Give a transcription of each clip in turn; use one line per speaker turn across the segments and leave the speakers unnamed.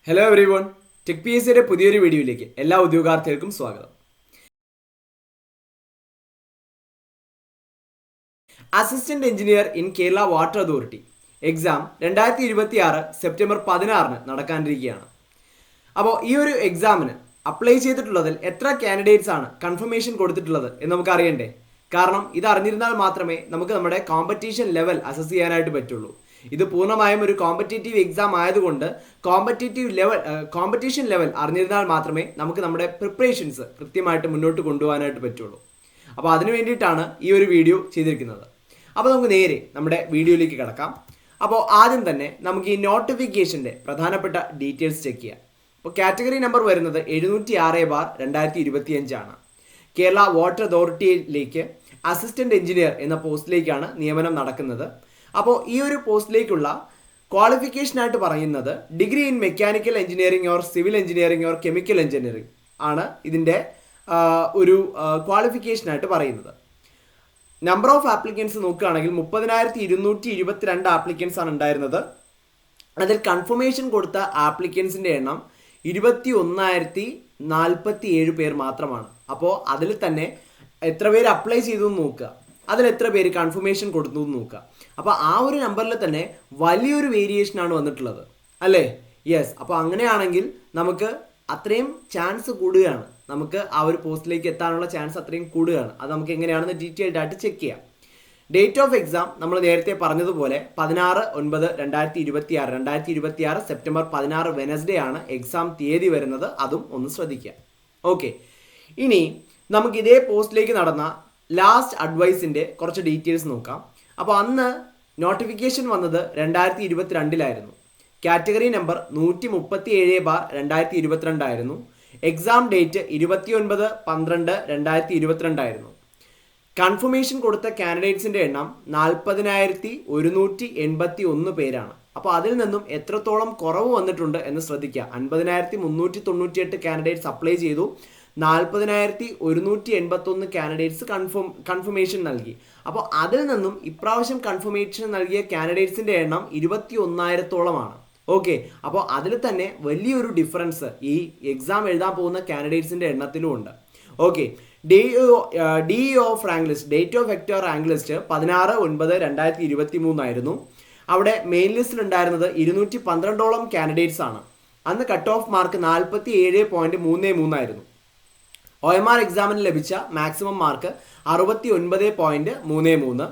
Hello everyone, tech P S സിയുടെ പുതിയൊരു വീഡിയോയിലേക്ക് എല്ലാ ഉദ്യോഗാർത്ഥികൾക്കും സ്വാഗതം. Assistant engineer in Kerala water authority exam 2026 September 16 നടക്കാനിരിക്കുകയാണ്. അപ്പോൾ ഈ ഒരു എക്സാമിന് അപ്ലൈ ചെയ്തിട്ടുള്ളതിൽ എത്ര കാൻഡിഡേറ്റ്സ് ആണ് കൺഫർമേഷൻ കൊടുത്തിട്ടുള്ളത് എന്ന് നമുക്ക് അറിയണ്ടേ? കാരണം ഇത് അറിഞ്ഞിരുന്നാൽ മാത്രമേ നമുക്ക് നമ്മുടെ കോമ്പറ്റീഷൻ ലെവൽ അസസ് ചെയ്യാനായിട്ട് പറ്റുള്ളൂ. ഇത് പൂർണ്ണമായും ഒരു കോമ്പറ്റേറ്റീവ് എക്സാം ആയതുകൊണ്ട് കോമ്പറ്റീഷൻ ലെവൽ അറിഞ്ഞിരുന്നാൽ മാത്രമേ നമുക്ക് നമ്മുടെ പ്രിപ്പറേഷൻസ് കൃത്യമായിട്ട് മുന്നോട്ട് കൊണ്ടുപോകാനായിട്ട് പറ്റുള്ളൂ. അപ്പോൾ അതിനു വേണ്ടിയിട്ടാണ് ഈ ഒരു വീഡിയോ ചെയ്തിരിക്കുന്നത്. അപ്പോൾ നമുക്ക് നേരെ നമ്മുടെ വീഡിയോയിലേക്ക് കിടക്കാം. അപ്പോൾ ആദ്യം തന്നെ നമുക്ക് ഈ നോട്ടിഫിക്കേഷൻ്റെ പ്രധാനപ്പെട്ട ഡീറ്റെയിൽസ് ചെക്ക് ചെയ്യാം. അപ്പോൾ കാറ്റഗറി നമ്പർ വരുന്നത് 706/2025 ആണ്. കേരള വാട്ടർ അതോറിറ്റിയിലേക്ക് അസിസ്റ്റന്റ് എഞ്ചിനീയർ എന്ന പോസ്റ്റിലേക്കാണ് നിയമനം നടക്കുന്നത്. അപ്പോൾ ഈ ഒരു പോസ്റ്റിലേക്കുള്ള ക്വാളിഫിക്കേഷനായിട്ട് പറയുന്നത് degree in mechanical engineering or civil engineering or chemical engineering ആണ് ഇതിൻ്റെ ഒരു ക്വാളിഫിക്കേഷനായിട്ട് പറയുന്നത്. നമ്പർ ഓഫ് ആപ്ലിക്കൻസ് നോക്കുകയാണെങ്കിൽ 30,222 ആപ്ലിക്കൻസ് ആണ് ഉണ്ടായിരുന്നത്. അതിൽ കൺഫർമേഷൻ കൊടുത്ത ആപ്ലിക്കൻസിൻ്റെ എണ്ണം 21,047 പേർ മാത്രമാണ്. അപ്പോൾ അതിൽ തന്നെ എത്ര പേര് അപ്ലൈ ചെയ്തു എന്ന് നോക്കുക, അതിൽ എത്ര പേര് കൺഫർമേഷൻ കൊടുത്തു എന്ന് നോക്കുക. അപ്പോൾ ആ ഒരു നമ്പറിൽ തന്നെ വലിയൊരു വേരിയേഷനാണ് വന്നിട്ടുള്ളത് അല്ലേ? യെസ്. അപ്പോൾ അങ്ങനെയാണെങ്കിൽ നമുക്ക് അത്രയും ചാൻസ് കൂടുകയാണ്, നമുക്ക് ആ ഒരു പോസ്റ്റിലേക്ക് എത്താനുള്ള ചാൻസ് അത്രയും കൂടുകയാണ്. അത് നമുക്ക് എങ്ങനെയാണെന്ന് ഡീറ്റെയിൽഡ് ആയിട്ട് ചെക്ക് ചെയ്യാം. ഡേറ്റ് ഓഫ് എക്സാം നമ്മൾ നേരത്തെ പറഞ്ഞതുപോലെ 16/9/2026 സെപ്റ്റംബർ 16 വെനസ്ഡേ ആണ് എക്സാം തീയതി വരുന്നത്. അതും ഒന്ന് ശ്രദ്ധിക്കുക. ഓക്കെ, ഇനി നമുക്ക് ഇതേ പോസ്റ്റിലേക്ക് നടന്ന ലാസ്റ്റ് അഡ്വൈസിൻ്റെ കുറച്ച് ഡീറ്റെയിൽസ് നോക്കാം. അപ്പോൾ അന്ന് നോട്ടിഫിക്കേഷൻ വന്നത് 2022 കാറ്റഗറി നമ്പർ 137/2022 ആയിരുന്നു. എക്സാം ഡേറ്റ് 29/12/2022 കൺഫർമേഷൻ കൊടുത്ത കാൻഡിഡേറ്റ്സിൻ്റെ എണ്ണം 40,181 പേരാണ്. അപ്പോൾ അതിൽ നിന്നും എത്രത്തോളം കുറവ് വന്നിട്ടുണ്ട് എന്ന് ശ്രദ്ധിക്കുക. 50,398 കാൻഡിഡേറ്റ്സ് അപ്ലൈ ചെയ്തു, 40,181 കാൻഡിഡേറ്റ്സ് കൺഫർമേഷൻ നൽകി. അപ്പോൾ അതിൽ നിന്നും ഇപ്രാവശ്യം കൺഫർമേഷൻ നൽകിയ കാൻഡിഡേറ്റ്സിൻ്റെ എണ്ണം 21,000-ഓളമാണ്. ഓക്കെ, അപ്പോൾ അതിൽ തന്നെ വലിയൊരു ഡിഫറൻസ് ഈ എക്സാം എഴുതാൻ പോകുന്ന കാൻഡിഡേറ്റ്സിൻ്റെ എണ്ണത്തിലും ഉണ്ട്. Okay, D of rank list, date of ecto rank list 16/9/2023 ആയിരുന്നു. അവിടെ മെയിൻ ലിസ്റ്റിൽ ഉണ്ടായിരുന്നത് 212-ഓളം കാൻഡിഡേറ്റ്സ് ആണ്. അന്ന് കട്ട് ഓഫ് മാർക്ക് 47.33 ആയിരുന്നു. OMR എക്സാമിന് ലഭിച്ച മാക്സിമം മാർക്ക് 69.33.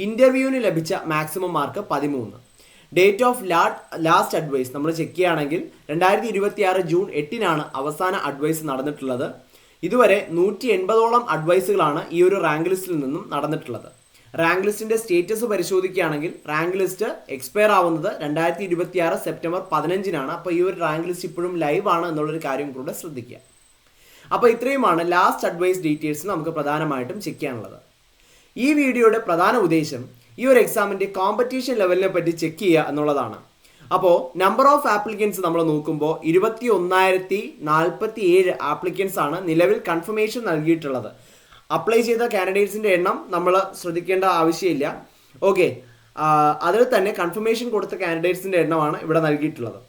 ഇൻ്റർവ്യൂവിന് ലഭിച്ച maximum mark 13. Date of last advice നമ്മൾ ചെക്ക് ചെയ്യുകയാണെങ്കിൽ 2026 ജൂൺ 8 അവസാന അഡ്വൈസ് നടന്നിട്ടുള്ളത്. ഇതുവരെ 180-ഓളം അഡ്വൈസുകളാണ് ഈ ഒരു റാങ്ക് ലിസ്റ്റിൽ നിന്നും നടന്നിട്ടുള്ളത്. റാങ്ക് ലിസ്റ്റിൻ്റെ സ്റ്റേറ്റസ് പരിശോധിക്കുകയാണെങ്കിൽ റാങ്ക് ലിസ്റ്റ് എക്സ്പയർ ആവുന്നത് 2026 സെപ്റ്റംബർ 15. അപ്പോൾ ഈ ഒരു റാങ്ക് ലിസ്റ്റ് ഇപ്പോഴും ലൈവ് ആണ് എന്നുള്ളൊരു കാര്യം കൂടെ ശ്രദ്ധിക്കുക. അപ്പോൾ ഇത്രയുമാണ് ലാസ്റ്റ് അഡ്വൈസ് ഡീറ്റെയിൽസ് നമുക്ക് പ്രധാനമായിട്ടും ചെക്ക് ചെയ്യാനുള്ളത്. ഈ വീഡിയോയുടെ പ്രധാന ഉദ്ദേശം ഈ ഒരു എക്സാമിൻ്റെ കോമ്പറ്റീഷൻ ലെവലിനെ പറ്റി ചെക്ക് ചെയ്യുക എന്നുള്ളതാണ്. അപ്പോൾ നമ്പർ ഓഫ് ആപ്ലിക്കൻസ് നമ്മൾ നോക്കുമ്പോൾ 21,047 ആപ്ലിക്കൻസ് ആണ് നിലവിൽ കൺഫർമേഷൻ നൽകിയിട്ടുള്ളത്. അപ്ലൈ ചെയ്ത കാൻഡിഡേറ്റ്സിൻ്റെ എണ്ണം നമ്മൾ ശ്രദ്ധിക്കേണ്ട ആവശ്യമില്ല. ഓക്കെ, അതിൽ തന്നെ കൺഫർമേഷൻ കൊടുത്ത കാൻഡിഡേറ്റ്സിൻ്റെ എണ്ണമാണ് ഇവിടെ നൽകിയിട്ടുള്ളത്.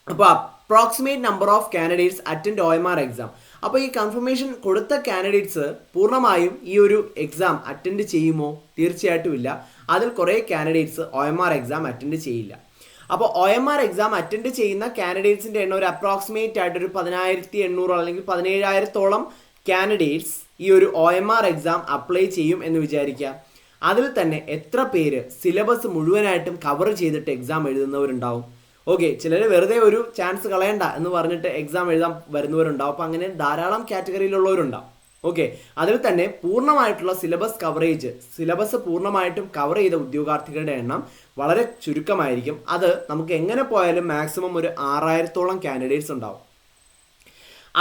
അപ്പോൾ approximate number of candidates attend OMR exam. അപ്പോൾ ഈ കൺഫർമേഷൻ കൊടുത്ത കാൻഡിഡേറ്റ്സ് പൂർണ്ണമായും ഈ ഒരു എക്സാം അറ്റൻഡ് ചെയ്യുമോ? തീർച്ചയായിട്ടും ഇല്ല. അതിൽ കുറേ കാൻഡിഡേറ്റ്സ് OMR എക്സാം അറ്റൻഡ് ചെയ്യില്ല. അപ്പോൾ OMR എക്സാം അറ്റൻഡ് ചെയ്യുന്ന കാൻഡിഡേറ്റ്സിൻ്റെ എണ്ണം ഒരു അപ്രോക്സിമേറ്റ് ആയിട്ടൊരു 10,800 അല്ലെങ്കിൽ 17,000-ഓളം കാൻഡിഡേറ്റ്സ് ഈ ഒരു OMR എക്സാം അപ്ലൈ ചെയ്യും എന്ന് വിചാരിക്കുക. അതിൽ തന്നെ എത്ര പേര് സിലബസ് മുഴുവനായിട്ടും കവർ ചെയ്തിട്ട് എക്സാം എഴുതുന്നവരുണ്ടാവും? ഓക്കെ, ചിലർ വെറുതെ ഒരു ചാൻസ് കളയണ്ട എന്ന് പറഞ്ഞിട്ട് എക്സാം എഴുതാൻ വരുന്നവരുണ്ടാവും. അപ്പോൾ അങ്ങനെ ധാരാളം കാറ്റഗറിയിലുള്ളവരുണ്ടാവും. ഓക്കെ, അതിൽ തന്നെ പൂർണ്ണമായിട്ടുള്ള സിലബസ് പൂർണ്ണമായിട്ടും കവർ ചെയ്ത ഉദ്യോഗാർത്ഥികളുടെ എണ്ണം വളരെ ചുരുക്കമായിരിക്കും. അത് നമുക്ക് എങ്ങനെ പോയാലും മാക്സിമം ഒരു 6,000-ഓളം കാൻഡിഡേറ്റ്സ് ഉണ്ടാവും.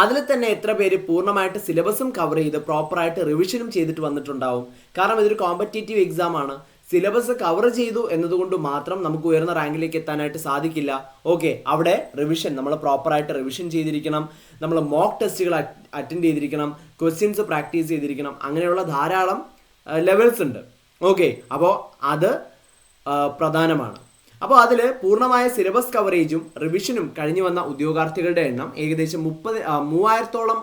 അതിൽ തന്നെ എത്ര പേര് പൂർണ്ണമായിട്ട് സിലബസും കവർ ചെയ്ത് പ്രോപ്പറായിട്ട് റിവിഷനും ചെയ്തിട്ട് വന്നിട്ടുണ്ടാവും? കാരണം ഇതൊരു കോമ്പറ്റേറ്റീവ് എക്സാം ആണ്. സിലബസ് കവർ ചെയ്തു എന്നതുകൊണ്ട് മാത്രം നമുക്ക് ഉയർന്ന റാങ്കിലേക്ക് എത്താനായിട്ട് സാധിക്കില്ല. ഓക്കെ, അവിടെ റിവിഷൻ നമ്മൾ പ്രോപ്പറായിട്ട് റിവിഷൻ ചെയ്തിരിക്കണം, നമ്മൾ മോക്ക് ടെസ്റ്റുകൾ അറ്റൻഡ് ചെയ്തിരിക്കണം, ക്വസ്റ്റ്യൻസ് പ്രാക്ടീസ് ചെയ്തിരിക്കണം. അങ്ങനെയുള്ള ധാരാളം ലെവൽസ് ഉണ്ട്. ഓക്കെ, അപ്പോൾ അത് പ്രധാനമാണ്. അപ്പോൾ അതിൽ പൂർണ്ണമായ സിലബസ് കവറേജും റിവിഷനും കഴിഞ്ഞു വന്ന ഉദ്യോഗാർത്ഥികളുടെ എണ്ണം ഏകദേശം 3000-ഓളം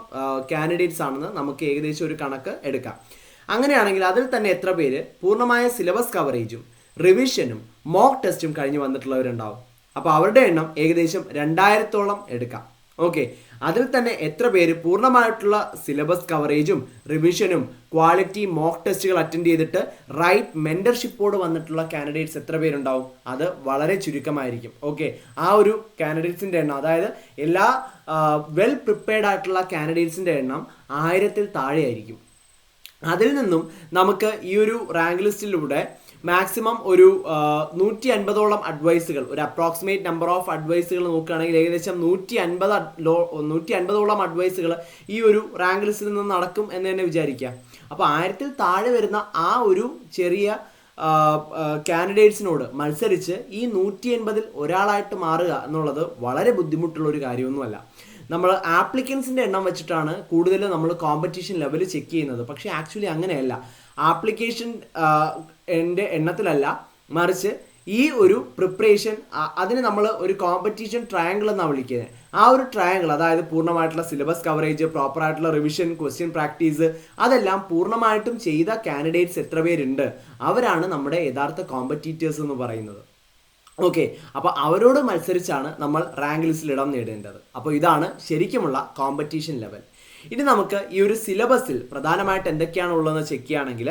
കാൻഡിഡേറ്റ്സ് ആണെന്ന് നമുക്ക് ഏകദേശം ഒരു കണക്ക് എടുക്കാം. അങ്ങനെയാണെങ്കിൽ അതിൽ തന്നെ എത്ര പേര് പൂർണ്ണമായ സിലബസ് കവറേജും റിവിഷനും മോക്ക് ടെസ്റ്റും കഴിഞ്ഞ് വന്നിട്ടുള്ളവരുണ്ടാവും? അപ്പോൾ അവരുടെ എണ്ണം ഏകദേശം 2000-ഓളം എടുക്കാം. ഓക്കെ, അതിൽ തന്നെ എത്ര പേര് പൂർണ്ണമായിട്ടുള്ള സിലബസ് കവറേജും റിവിഷനും ക്വാളിറ്റി മോക്ക് ടെസ്റ്റുകൾ അറ്റൻഡ് ചെയ്തിട്ട് റൈറ്റ് മെൻറ്റർഷിപ്പോട് വന്നിട്ടുള്ള കാൻഡിഡേറ്റ്സ് എത്ര പേരുണ്ടാവും? അത് വളരെ ചുരുക്കമായിരിക്കും. ഓക്കെ, ആ ഒരു കാൻഡിഡേറ്റ്സിൻ്റെ എണ്ണം, അതായത് എല്ലാ വെൽ പ്രിപ്പയർഡ് ആയിട്ടുള്ള കാൻഡിഡേറ്റ്സിൻ്റെ എണ്ണം 1000-ൽ താഴെയായിരിക്കും. അതിൽ നിന്നും നമുക്ക് ഈ ഒരു റാങ്ക് ലിസ്റ്റിലൂടെ മാക്സിമം ഒരു 150-ഓളം അഡ്വൈസുകൾ, ഒരു അപ്രോക്സിമേറ്റ് നമ്പർ ഓഫ് അഡ്വൈസുകൾ നോക്കുകയാണെങ്കിൽ ഏകദേശം 150-ഓളം അഡ്വൈസുകൾ ഈ ഒരു റാങ്ക് ലിസ്റ്റിൽ നിന്ന് നടക്കും എന്ന് തന്നെ വിചാരിക്കുക. അപ്പോൾ 1000-ൽ താഴെ വരുന്ന ആ ഒരു ചെറിയ കാൻഡിഡേറ്റ്സിനോട് മത്സരിച്ച് ഈ 180-ൽ ഒരാളായിട്ട് മാറുക എന്നുള്ളത് വളരെ ബുദ്ധിമുട്ടുള്ള ഒരു കാര്യമൊന്നുമല്ല. നമ്മൾ ആപ്ലിക്കൻസിൻ്റെ എണ്ണം വെച്ചിട്ടാണ് കൂടുതൽ നമ്മൾ കോമ്പറ്റീഷൻ ലെവൽ ചെക്ക് ചെയ്യുന്നത്. പക്ഷേ ആക്ച്വലി അങ്ങനെയല്ല. ആപ്ലിക്കേഷൻ എണ്ണത്തിലല്ല, മറിച്ച് ഈ ഒരു പ്രിപ്പറേഷൻ, അതിന് നമ്മൾ ഒരു കോമ്പറ്റീഷൻ ട്രയാങ്കിൾ എന്നാണ് വിളിക്കുന്നത്. ആ ഒരു ട്രയാങ്കിൾ, അതായത് പൂർണ്ണമായിട്ടുള്ള സിലബസ് കവറേജ്, പ്രോപ്പറായിട്ടുള്ള റിവിഷൻ, ക്വസ്റ്റ്യൻ പ്രാക്ടീസ്, അതെല്ലാം പൂർണ്ണമായിട്ടും ചെയ്ത കാൻഡിഡേറ്റ്സ് എത്ര പേരുണ്ട്, അവരാണ് നമ്മുടെ യഥാർത്ഥ കോമ്പറ്റീറ്റേഴ്സ് എന്ന് പറയുന്നത്. ഓക്കെ, അപ്പോൾ അവരോട് മത്സരിച്ചാണ് നമ്മൾ റാങ്ക് ലിസ്റ്റിൽ ഇടം നേടേണ്ടത്. അപ്പോൾ ഇതാണ് ശരിക്കുമുള്ള കോമ്പറ്റീഷൻ ലെവൽ. ഇനി നമുക്ക് ഈ ഒരു സിലബസിൽ പ്രധാനമായിട്ട് എന്തൊക്കെയാണ് ഉള്ളതെന്ന് ചെക്ക് ചെയ്യുകയാണെങ്കിൽ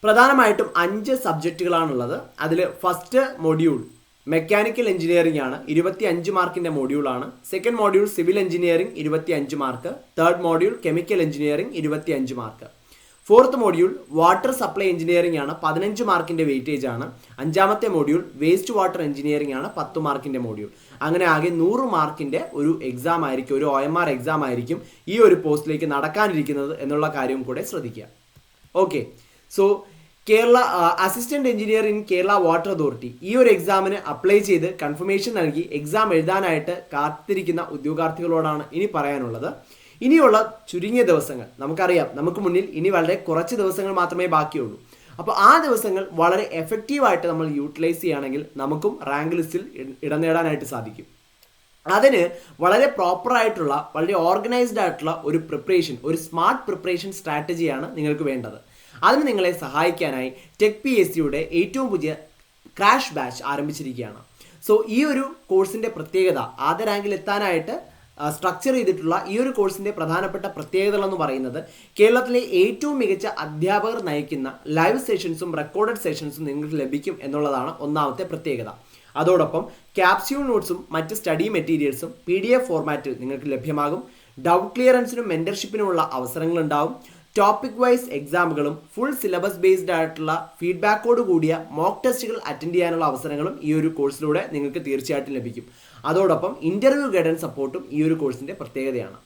പ്രധാനമായിട്ടും 5 സബ്ജക്റ്റുകളാണുള്ളത്. അതിൽ ഫസ്റ്റ് മൊഡ്യൂൾ മെക്കാനിക്കൽ എഞ്ചിനീയറിംഗ് ആണ്, 25 മാർക്കിൻ്റെ മൊഡ്യൂളാണ്. Second module civil engineering 25 mark. Third module chemical engineering 25 mark. Fourth module water supply engineering ആണ്, 15 മാർക്കിൻ്റെ വെയിറ്റേജ് ആണ്. 5-ാമത്തെ മൊഡ്യൂൾ വേസ്റ്റ് വാട്ടർ എഞ്ചിനീയറിംഗ് ആണ്, 10 മാർക്കിൻ്റെ മൊഡ്യൂൾ. അങ്ങനെ ആകെ 100 മാർക്കിൻ്റെ ഒരു എക്സാം ആയിരിക്കും, ഒരു OMR എക്സാം ആയിരിക്കും ഈ ഒരു പോസ്റ്റിലേക്ക് നടക്കാനിരിക്കുന്നത് എന്നുള്ള കാര്യവും കൂടെ ശ്രദ്ധിക്കുക. Okay, so Kerala assistant engineer in Kerala water authority ഈ ഒരു എക്സാമിന് അപ്ലൈ ചെയ്ത് കൺഫർമേഷൻ നൽകി എക്സാം എഴുതാനായിട്ട് കാത്തിരിക്കുന്ന ഉദ്യോഗാർത്ഥികളോടാണ് ഇനി പറയാനുള്ളത്. ഇനിയുള്ള ചുരുങ്ങിയ ദിവസങ്ങൾ, നമുക്കറിയാം നമുക്ക് മുന്നിൽ ഇനി വളരെ കുറച്ച് ദിവസങ്ങൾ മാത്രമേ ബാക്കിയുള്ളൂ. അപ്പോൾ ആ ദിവസങ്ങൾ വളരെ എഫക്റ്റീവായിട്ട് നമ്മൾ യൂട്ടിലൈസ് ചെയ്യുകയാണെങ്കിൽ നമുക്കും റാങ്ക് ലിസ്റ്റിൽ ഇടം നേടാനായിട്ട് സാധിക്കും. അതിന് വളരെ പ്രോപ്പറായിട്ടുള്ള, വളരെ ഓർഗനൈസ്ഡ് ആയിട്ടുള്ള ഒരു പ്രിപ്പറേഷൻ, ഒരു സ്മാർട്ട് പ്രിപ്പറേഷൻ സ്ട്രാറ്റജിയാണ് നിങ്ങൾക്ക് വേണ്ടത്. അതിന് നിങ്ങളെ സഹായിക്കാനായി ടെക് PSCയുടെ ഏറ്റവും പുതിയ ക്രാഷ് ബാച്ച് ആരംഭിച്ചിരിക്കുകയാണ്. സോ ഈ ഒരു കോഴ്സിൻ്റെ പ്രത്യേകത, ആദ്യ റാങ്കിൽ എത്താനായിട്ട് സ്ട്രക്ചർ ചെയ്തിട്ടുള്ള ഈ ഒരു കോഴ്സിൻ്റെ പ്രധാനപ്പെട്ട പ്രത്യേകതകളെന്ന് പറയുന്നത് കേരളത്തിലെ ഏറ്റവും മികച്ച അധ്യാപകർ നയിക്കുന്ന ലൈവ് സെഷൻസും റെക്കോർഡഡ് സെഷൻസും നിങ്ങൾക്ക് ലഭിക്കും എന്നുള്ളതാണ് ഒന്നാമത്തെ പ്രത്യേകത. അതോടൊപ്പം ക്യാപ്സ്യൂൾ നോട്ട്സും മറ്റ് സ്റ്റഡി മെറ്റീരിയൽസും PDF ഫോർമാറ്റിൽ നിങ്ങൾക്ക് ലഭ്യമാകും. ഡൗട്ട് ക്ലിയറൻസിനും മെൻറ്റർഷിപ്പിനുമുള്ള അവസരങ്ങളുണ്ടാവും. ടോപ്പിക് വൈസ് എക്സാമുകളും ഫുൾ സിലബസ് ബേസ്ഡ് ആയിട്ടുള്ള ഫീഡ്ബാക്കോട് കൂടിയ മോക്ക് ടെസ്റ്റുകൾ അറ്റൻഡ് ചെയ്യാനുള്ള അവസരങ്ങളും ഈ ഒരു കോഴ്സിലൂടെ നിങ്ങൾക്ക് തീർച്ചയായിട്ടും ലഭിക്കും. അതോടൊപ്പം ഇൻ്റർവ്യൂ ഗൈഡൻസ് സപ്പോർട്ടും ഈ ഒരു കോഴ്സിൻ്റെ പ്രത്യേകതയാണ്.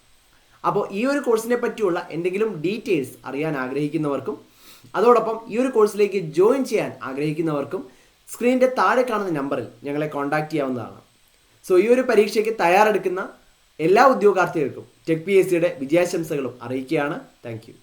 അപ്പോൾ ഈ ഒരു കോഴ്സിനെ പറ്റിയുള്ള എന്തെങ്കിലും ഡീറ്റെയിൽസ് അറിയാൻ ആഗ്രഹിക്കുന്നവർക്കും അതോടൊപ്പം ഈ ഒരു കോഴ്സിലേക്ക് ജോയിൻ ചെയ്യാൻ ആഗ്രഹിക്കുന്നവർക്കും സ്ക്രീനിൻ്റെ താഴെ കാണുന്ന നമ്പറിൽ ഞങ്ങളെ കോൺടാക്റ്റ് ചെയ്യാവുന്നതാണ്. സോ ഈ ഒരു പരീക്ഷയ്ക്ക് തയ്യാറെടുക്കുന്ന എല്ലാ ഉദ്യോഗാർത്ഥികൾക്കും ടെക് PSCയുടെ വിജയാശംസകളും അറിയിക്കുകയാണ്. Thank you.